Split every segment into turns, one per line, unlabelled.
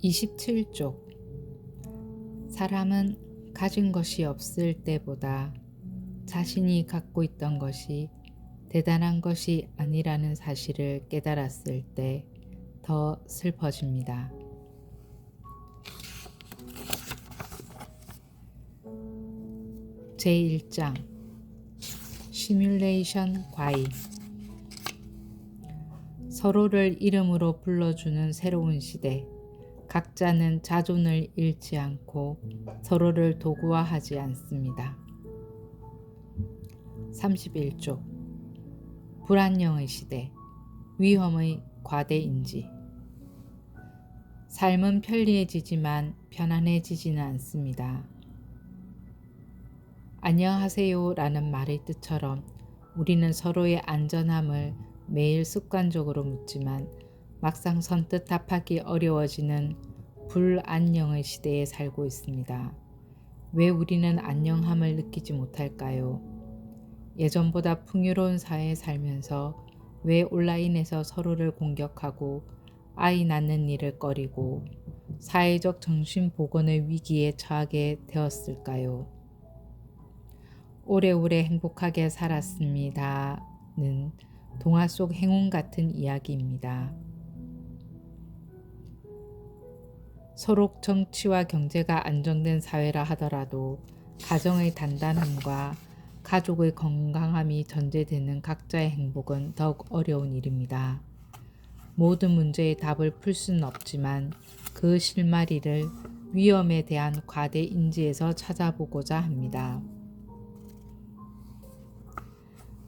27쪽. 사람은 가진 것이 없을 때보다 자신이 갖고 있던 것이 대단한 것이 아니라는 사실을 깨달았을 때 더 슬퍼집니다. 제1장 시뮬레이션 과잉. 서로를 이름으로 불러주는 새로운 시대. 각자는 자존을 잃지 않고 서로를 도구화하지 않습니다. 31쪽 불안녕의 시대. 위험의 과대인지. 삶은 편리해지지만 편안해지지는 않습니다. 안녕하세요 라는 말의 뜻처럼 우리는 서로의 안전함을 매일 습관적으로 묻지만 막상 선뜻 답하기 어려워지는 불안녕의 시대에 살고 있습니다. 왜 우리는 안녕함을 느끼지 못할까요? 예전보다 풍요로운 사회에 살면서 왜 온라인에서 서로를 공격하고 아이 낳는 일을 꺼리고 사회적 정신보건의 위기에 처하게 되었을까요? 오래오래 행복하게 살았습니다는 동화 속 행운 같은 이야기입니다. 서로 정치와 경제가 안정된 사회라 하더라도 가정의 단단함과 가족의 건강함이 전제되는 각자의 행복은 더욱 어려운 일입니다. 모든 문제의 답을 풀 수는 없지만 그 실마리를 위험에 대한 과대 인지에서 찾아보고자 합니다.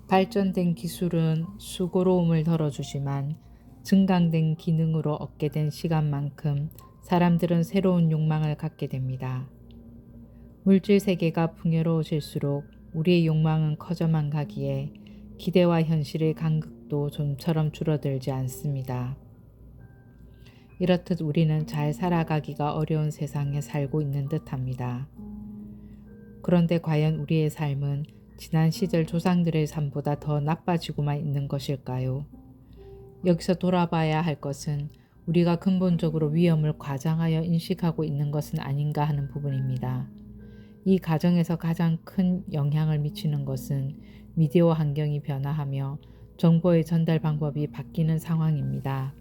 발전된 기술은 수고로움을 덜어주지만 증강된 기능으로 얻게 된 시간만큼 사람들은 새로운 욕망을 갖게 됩니다. 물질 세계가 풍요로워질수록 우리의 욕망은 커져만 가기에 기대와 현실의 간극도 좀처럼 줄어들지 않습니다. 이렇듯 우리는 잘 살아가기가 어려운 세상에 살고 있는 듯합니다. 그런데 과연 우리의 삶은 지난 시절 조상들의 삶보다 더 나빠지고만 있는 것일까요? 여기서 돌아봐야 할 것은 우리가 근본적으로 위험을 과장하여 인식하고 있는 것은 아닌가 하는 부분입니다. 이 과정에서 가장 큰 영향을 미치는 것은 미디어 환경이 변화하며 정보의 전달 방법이 바뀌는 상황입니다.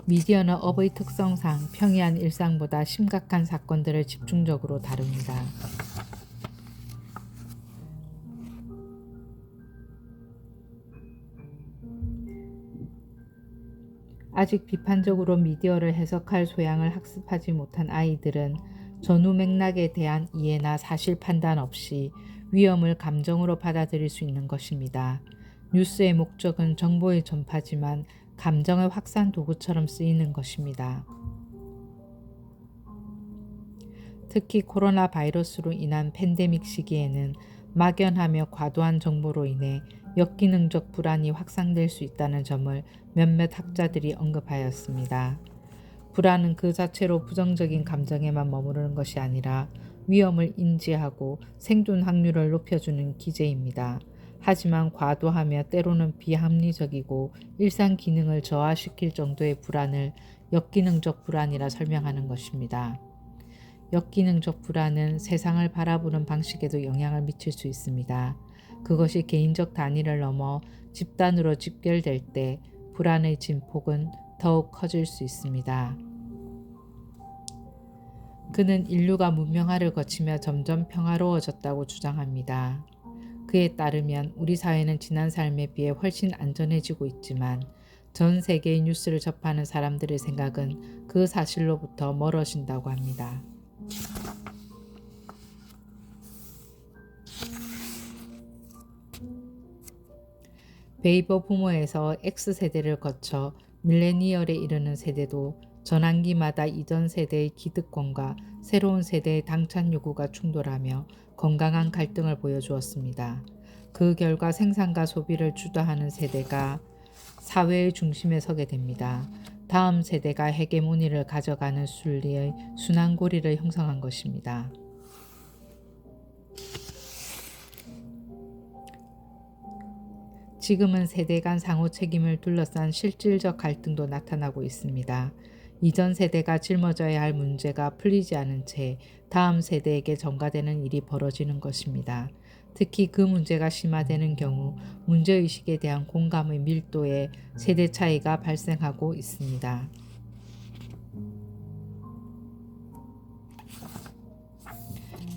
미디어는 업의 특성상 평이한 일상보다 심각한 사건들을 집중적으로 다룹니다. 아직 비판적으로 미디어를 해석할 소양을 학습하지 못한 아이들은 전후 맥락에 대한 이해나 사실 판단 없이 위험을 감정으로 받아들일 수 있는 것입니다. 뉴스의 목적은 정보의 전파지만 감정의 확산 도구처럼 쓰이는 것입니다. 특히 코로나 바이러스로 인한 팬데믹 시기에는 막연하며 과도한 정보로 인해 역기능적 불안이 확산될 수 있다는 점을 몇몇 학자들이 언급하였습니다. 불안은 그 자체로 부정적인 감정에만 머무르는 것이 아니라 위험을 인지하고 생존 확률을 높여주는 기제입니다. 하지만 과도하며 때로는 비합리적이고 일상 기능을 저하시킬 정도의 불안을 역기능적 불안이라 설명하는 것입니다. 역기능적 불안은 세상을 바라보는 방식에도 영향을 미칠 수 있습니다. 그것이 개인적 단위를 넘어 집단으로 집결될 때 불안의 진폭은 더욱 커질 수 있습니다. 그는 인류가 문명화를 거치며 점점 평화로워졌다고 주장합니다. 그에 따르면 우리 사회는 지난 삶에 비해 훨씬 안전해지고 있지만 전 세계의 뉴스를 접하는 사람들의 생각은 그 사실로부터 멀어진다고 합니다. 베이버 부모에서 X세대를 거쳐 밀레니얼에 이르는 세대도 전환기마다 이전 세대의 기득권과 새로운 세대의 당찬 요구가 충돌하며 건강한 갈등을 보여주었습니다. 그 결과 생산과 소비를 주도하는 세대가 사회의 중심에 서게 됩니다. 다음 세대가 헤게모니를 가져가는 순리의 순환고리를 형성한 것입니다. 지금은 세대 간 상호 책임을 둘러싼 실질적 갈등도 나타나고 있습니다. 이전 세대가 짊어져야 할 문제가 풀리지 않은 채 다음 세대에게 전가되는 일이 벌어지는 것입니다. 특히 그 문제가 심화되는 경우 문제의식에 대한 공감의 밀도에 세대 차이가 발생하고 있습니다.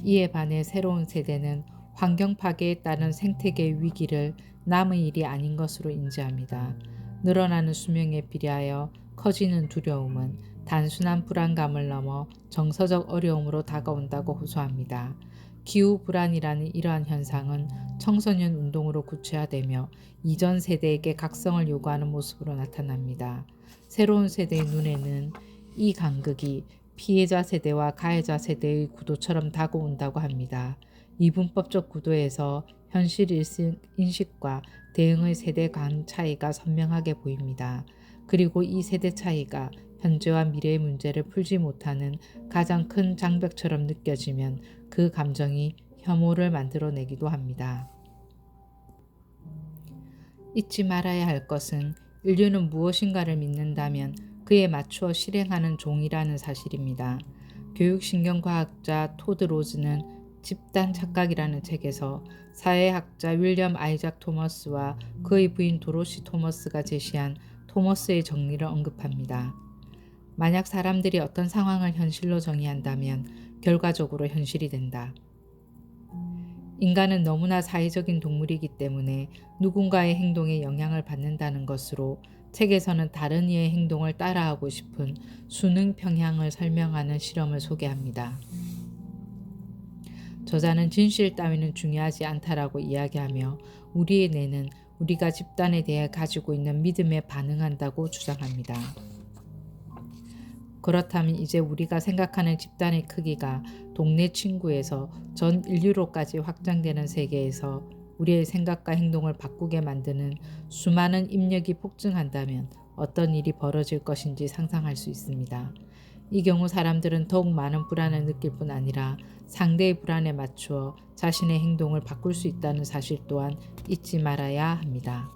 이에 반해 새로운 세대는 환경 파괴에 따른 생태계 위기를 남의 일이 아닌 것으로 인지합니다. 늘어나는 수명에 비례하여 커지는 두려움은 단순한 불안감을 넘어 정서적 어려움으로 다가온다고 호소합니다. 기후 불안이라는 이러한 현상은 청소년 운동으로 구체화되며 이전 세대에게 각성을 요구하는 모습으로 나타납니다. 새로운 세대의 눈에는 이 간극이 피해자 세대와 가해자 세대의 구도처럼 다가온다고 합니다. 이분법적 구도에서 현실 인식과 대응의 세대 간 차이가 선명하게 보입니다. 그리고 이 세대 차이가 현재와 미래의 문제를 풀지 못하는 가장 큰 장벽처럼 느껴지면 그 감정이 혐오를 만들어내기도 합니다. 잊지 말아야 할 것은 인류는 무엇인가를 믿는다면 그에 맞추어 실행하는 종이라는 사실입니다. 교육신경과학자 토드 로즈는 집단 착각이라는 책에서 사회학자 윌리엄 아이작 토머스와 그의 부인 도로시 토머스가 제시한 토머스의 정리를 언급합니다. 만약 사람들이 어떤 상황을 현실로 정의한다면 결과적으로 현실이 된다. 인간은 너무나 사회적인 동물이기 때문에 누군가의 행동에 영향을 받는다는 것으로 책에서는 다른 이의 행동을 따라하고 싶은 수능 평향을 설명하는 실험을 소개합니다. 저자는 진실 따위는 중요하지 않다라고 이야기하며 우리의 뇌는 우리가 집단에 대해 가지고 있는 믿음에 반응한다고 주장합니다. 그렇다면 이제 우리가 생각하는 집단의 크기가 동네 친구에서 전 인류로까지 확장되는 세계에서 우리의 생각과 행동을 바꾸게 만드는 수많은 입력이 폭증한다면 어떤 일이 벌어질 것인지 상상할 수 있습니다. 이 경우 사람들은 더욱 많은 불안을 느낄 뿐 아니라 상대의 불안에 맞추어 자신의 행동을 바꿀 수 있다는 사실 또한 잊지 말아야 합니다.